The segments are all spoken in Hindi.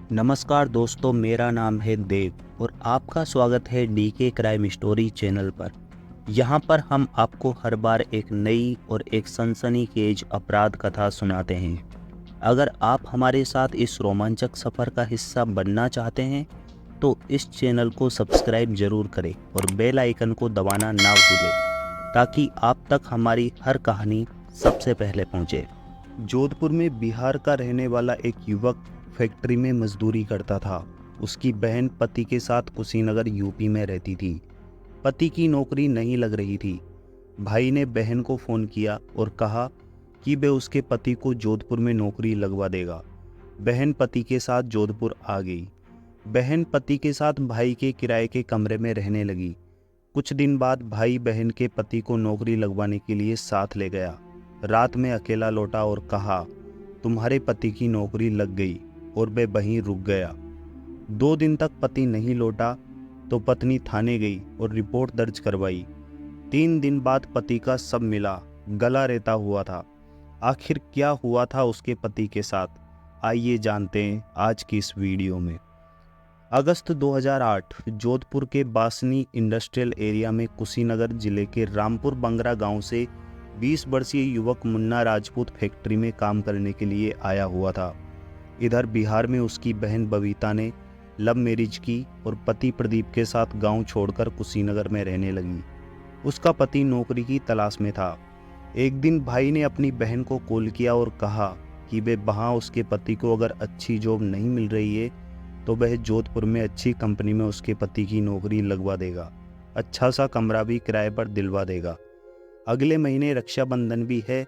नमस्कार दोस्तों, मेरा नाम है देव और आपका स्वागत है डीके क्राइम स्टोरी चैनल पर। यहाँ पर हम आपको हर बार एक नई और एक सनसनीखेज अपराध कथा सुनाते हैं। अगर आप हमारे साथ इस रोमांचक सफ़र का हिस्सा बनना चाहते हैं तो इस चैनल को सब्सक्राइब जरूर करें और बेल आइकन को दबाना ना भूलें ताकि आप तक हमारी हर कहानी सबसे पहले पहुँचे। जोधपुर में बिहार का रहने वाला एक युवक फैक्ट्री में मजदूरी करता था। उसकी बहन पति के साथ कुशीनगर यूपी में रहती थी। पति की नौकरी नहीं लग रही थी। भाई ने बहन को फ़ोन किया और कहा कि वह उसके पति को जोधपुर में नौकरी लगवा देगा। बहन पति के साथ जोधपुर आ गई। बहन पति के साथ भाई के किराए के कमरे में रहने लगी। कुछ दिन बाद भाई बहन के पति को नौकरी लगवाने के लिए साथ ले गया। रात में अकेला लौटा और कहा, तुम्हारे पति की नौकरी लग गई, और वह वहीं रुक गया। 2 दिन तक पति नहीं लौटा तो पत्नी थाने गई और रिपोर्ट दर्ज करवाई। 3 दिन बाद पति का शव मिला, गला रेता हुआ था। आखिर क्या हुआ था उसके पति के साथ, आइए जानते हैं आज की इस वीडियो में। अगस्त 2008 जोधपुर के बासनी इंडस्ट्रियल एरिया में कुशीनगर जिले के रामपुर बंगरा गांव से 20 वर्षीय युवक मुन्ना राजपूत फैक्ट्री में काम करने के लिए आया हुआ था। इधर बिहार में उसकी बहन बबीता ने लव मैरिज की और पति प्रदीप के साथ गांव छोड़कर कुशीनगर में रहने लगी। उसका पति नौकरी की तलाश में था। एक दिन भाई ने अपनी बहन को कॉल किया और कहा कि वे वहाँ उसके पति को अगर अच्छी जॉब नहीं मिल रही है तो वह जोधपुर में अच्छी कंपनी में उसके पति की नौकरी लगवा देगा। अच्छा सा कमरा भी किराए पर दिलवा देगा। अगले महीने रक्षाबंधन भी है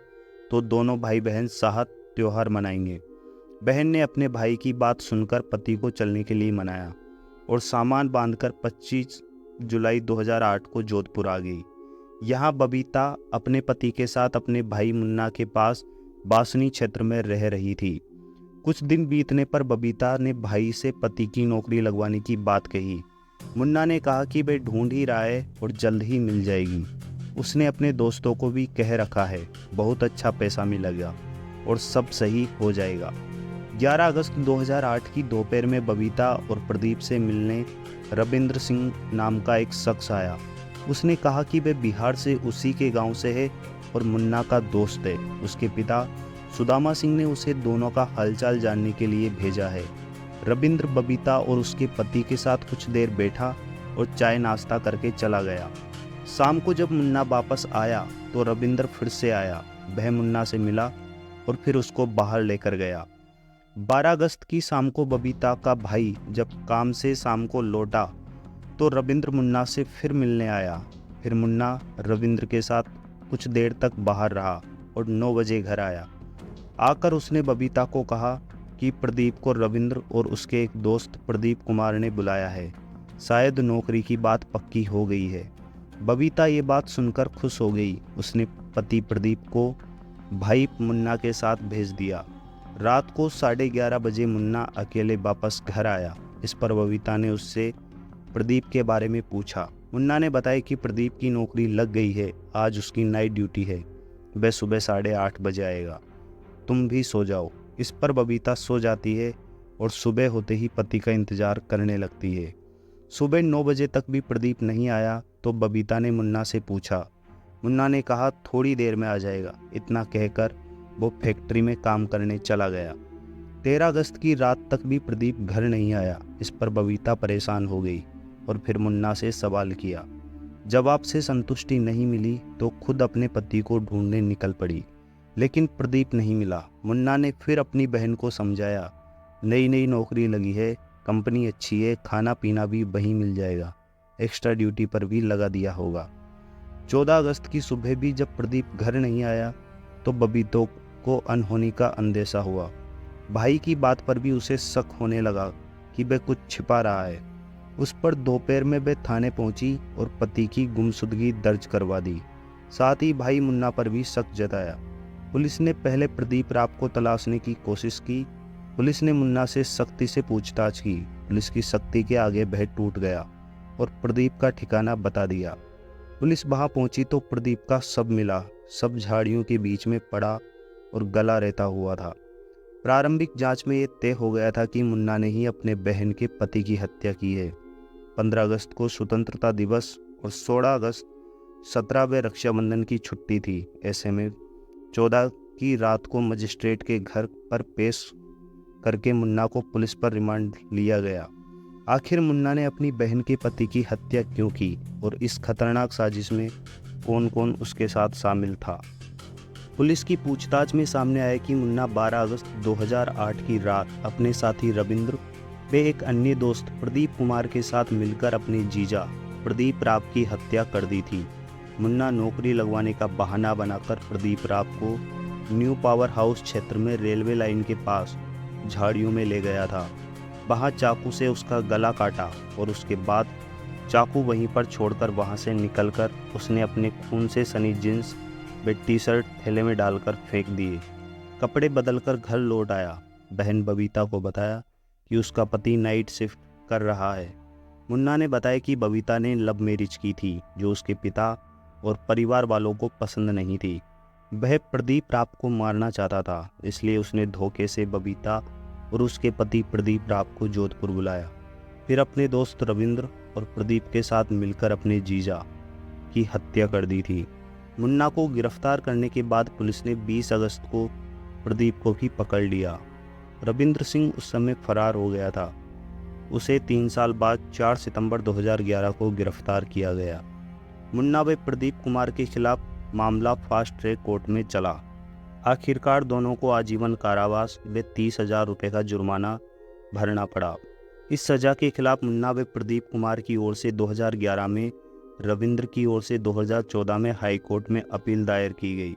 तो दोनों भाई बहन साथ त्योहार मनाएंगे। बहन ने अपने भाई की बात सुनकर पति को चलने के लिए मनाया और सामान बांधकर 25 जुलाई 2008 को जोधपुर आ गई। यहाँ बबीता अपने पति के साथ अपने भाई मुन्ना के पास बासनी क्षेत्र में रह रही थी। कुछ दिन बीतने पर बबीता ने भाई से पति की नौकरी लगवाने की बात कही। मुन्ना ने कहा कि वह ढूंढ ही रहा है और जल्द ही मिल जाएगी। उसने अपने दोस्तों को भी कह रखा है, बहुत अच्छा पैसा मिलेगा और सब सही हो जाएगा। 11 अगस्त 2008 की दोपहर में बबीता और प्रदीप से मिलने रविंद्र सिंह नाम का एक शख्स आया। उसने कहा कि वह बिहार से उसी के गांव से है और मुन्ना का दोस्त है। उसके पिता सुदामा सिंह ने उसे दोनों का हालचाल जानने के लिए भेजा है। रविंद्र बबीता और उसके पति के साथ कुछ देर बैठा और चाय नाश्ता करके चला गया। शाम को जब मुन्ना वापस आया तो रविंद्र फिर से आया। वह मुन्ना से मिला और फिर उसको बाहर लेकर गया। 12 अगस्त की शाम को बबीता का भाई जब काम से शाम को लौटा तो रविंद्र मुन्ना से फिर मिलने आया। फिर मुन्ना रविंद्र के साथ कुछ देर तक बाहर रहा और 9 बजे घर आया। आकर उसने बबीता को कहा कि प्रदीप को रविंद्र और उसके एक दोस्त प्रदीप कुमार ने बुलाया है, शायद नौकरी की बात पक्की हो गई है। बबीता ये बात सुनकर खुश हो गई। उसने पति प्रदीप को भाई मुन्ना के साथ भेज दिया। रात को 11:30 बजे मुन्ना अकेले वापस घर आया। इस पर बबीता ने उससे प्रदीप के बारे में पूछा। मुन्ना ने बताया कि प्रदीप की नौकरी लग गई है, आज उसकी नाइट ड्यूटी है, वह सुबह 8:30 बजे आएगा, तुम भी सो जाओ। इस पर बबीता सो जाती है और सुबह होते ही पति का इंतजार करने लगती है। सुबह 9 बजे तक भी प्रदीप नहीं आया तो बबीता ने मुन्ना से पूछा। मुन्ना ने कहा थोड़ी देर में आ जाएगा। इतना कहकर वो फैक्ट्री में काम करने चला गया। 13 अगस्त की रात तक भी प्रदीप घर नहीं आया। इस पर बबीता परेशान हो गई और फिर मुन्ना से सवाल किया। जवाब से संतुष्टि नहीं मिली तो खुद अपने पति को ढूंढने निकल पड़ी, लेकिन प्रदीप नहीं मिला। मुन्ना ने फिर अपनी बहन को समझाया, नई नई नौकरी लगी है, कंपनी अच्छी है, खाना पीना भी वहीं मिल जाएगा, एक्स्ट्रा ड्यूटी पर भी लगा दिया होगा। 14 अगस्त की सुबह भी जब प्रदीप घर नहीं आया तो बबीता को अनहोनी का अंदेशा हुआ। भाई की बात पर भी उसे शक होने लगा कि वह कुछ छिपा रहा है। उस पर दोपहर में वह थाने पहुंची और पति की गुमशुदगी दर्ज करवा दी। साथ ही भाई मुन्ना पर भी शक जताया। पुलिस ने पहले प्रदीप राव को तलाशने की कोशिश की। पुलिस ने मुन्ना से सख्ती से पूछताछ की। पुलिस की सख्ती के आगे वह टूट गया और प्रदीप का ठिकाना बता दिया। पुलिस वहां पहुंची तो प्रदीप का शव मिला। शव झाड़ियों के बीच में पड़ा और गला रहता हुआ था। प्रारंभिक जांच में ये तय हो गया था कि मुन्ना ने ही अपने बहन के पति की हत्या की है। 15 अगस्त को स्वतंत्रता दिवस और 16 अगस्त 17वें रक्षाबंधन की छुट्टी थी। ऐसे में 14 की रात को मजिस्ट्रेट के घर पर पेश करके मुन्ना को पुलिस पर रिमांड लिया गया। आखिर मुन्ना ने अपनी बहन के पति की हत्या क्यों की और इस खतरनाक साजिश में कौन कौन उसके साथ शामिल था? पुलिस की पूछताछ में सामने आया कि मुन्ना 12 अगस्त 2008 की रात अपने साथी रविंद्र व एक अन्य दोस्त प्रदीप कुमार के साथ मिलकर अपने जीजा प्रदीप राव की हत्या कर दी थी। मुन्ना नौकरी लगवाने का बहाना बनाकर प्रदीप राव को न्यू पावर हाउस क्षेत्र में रेलवे लाइन के पास झाड़ियों में ले गया था। वहां चाकू से उसका गला काटा और उसके बाद चाकू वहीं पर छोड़कर वहां से निकलकर उसने अपने खून से सनी जींस व टी शर्ट थैले में डालकर फेंक दिए। कपड़े बदलकर घर लौट आया। बहन बबीता को बताया कि उसका पति नाइट शिफ्ट कर रहा है। मुन्ना ने बताया कि बबीता ने लव मैरिज की थी जो उसके पिता और परिवार वालों को पसंद नहीं थी। वह प्रदीप राव को मारना चाहता था, इसलिए उसने धोखे से बबीता और उसके पति प्रदीप राव को जोधपुर बुलाया। फिर अपने दोस्त रविंद्र और प्रदीप के साथ मिलकर अपने जीजा की हत्या कर दी थी। मुन्ना को गिरफ्तार करने के बाद पुलिस ने 20 अगस्त को प्रदीप को भी पकड़ लिया। रविंद्र सिंह उस समय फरार हो गया था। उसे 3 साल बाद 4 सितंबर 2011 को गिरफ्तार किया गया। मुन्ना व प्रदीप कुमार के खिलाफ मामला फास्ट ट्रैक कोर्ट में चला। आखिरकार दोनों को आजीवन कारावास व 30,000 रुपये का जुर्माना भरना पड़ा। इस सजा के खिलाफ मुन्ना व प्रदीप कुमार की ओर से 2011 में, रविंद्र की ओर से 2014 में हाई कोर्ट में अपील दायर की गई।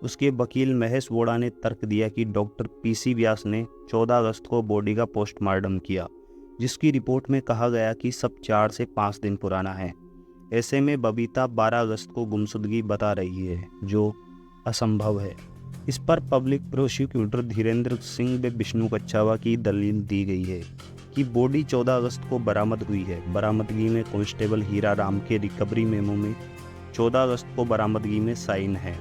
उसके वकील महेश वोड़ा ने तर्क दिया कि डॉक्टर पीसी व्यास ने 14 अगस्त को बॉडी का पोस्टमार्टम किया, जिसकी रिपोर्ट में कहा गया कि सब 4 से 5 दिन पुराना है। ऐसे में बबीता 12 अगस्त को गुमशुदगी बता रही है, जो असंभव है। इस पर पब्लिक प्रोसिक्यूटर धीरेन्द्र सिंह व विष्णु कच्छावा की दलील दी गई है कि बॉडी 14 अगस्त को बरामद हुई है। बरामदगी में कांस्टेबल हीरा राम के रिकवरी मेमो में 14 अगस्त को बरामदगी में साइन है।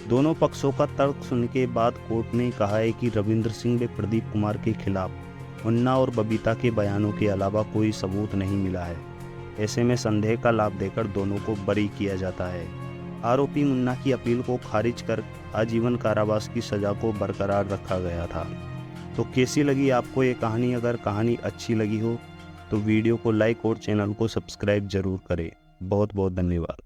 दोनों पक्षों का तर्क सुनने के बाद कोर्ट ने कहा है कि रविंद्र सिंह व प्रदीप कुमार के खिलाफ मुन्ना और बबीता के बयानों के अलावा कोई सबूत नहीं मिला है। ऐसे में संदेह का लाभ देकर दोनों को बरी किया जाता है। आरोपी मुन्ना की अपील को खारिज कर आजीवन कारावास की सजा को बरकरार रखा गया था। तो कैसी लगी आपको ये कहानी? अगर कहानी अच्छी लगी हो तो वीडियो को लाइक और चैनल को सब्सक्राइब जरूर करें। बहुत बहुत धन्यवाद।